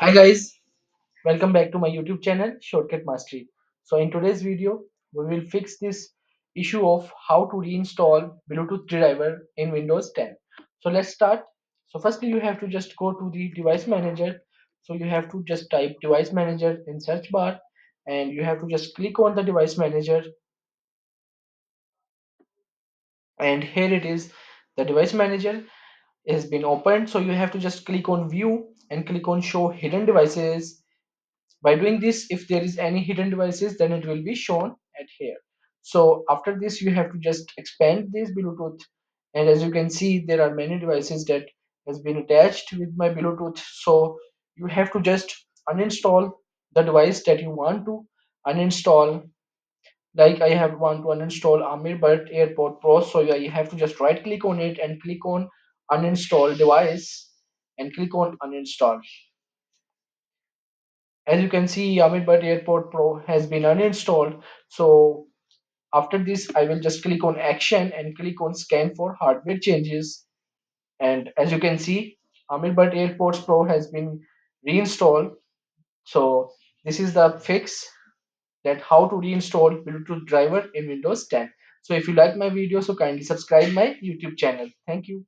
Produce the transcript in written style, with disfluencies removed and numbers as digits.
Hi guys, welcome back to my YouTube channel Shortcut Mastery. So in today's video, we will fix this issue of how to reinstall Bluetooth driver in Windows 10. So let's start. So firstly, you have to just go to the device manager. So you have to just type device manager in search bar and you have to just click on the device manager, and here it is. The device manager has been opened. So you have to just click on view and click on show hidden devices. By doing this, if there is any hidden devices, then it will be shown at here. So after this, you have to just expand this Bluetooth, and as you can see, there are many devices that has been attached with my Bluetooth. So you have to just uninstall the device that you want to uninstall. Like I have want to uninstall Amerbird Airport Pro, so yeah, you have to just right click on it and click on uninstall device and click on uninstall. As you can see, Amerbird Airport Pro has been uninstalled. So after this, I will just click on action and click on scan for hardware changes. And as you can see, Amerbird Airports Pro has been reinstalled. So this is the fix that how to reinstall Bluetooth driver in Windows 10. So if you like my video, so kindly subscribe my YouTube channel. Thank you.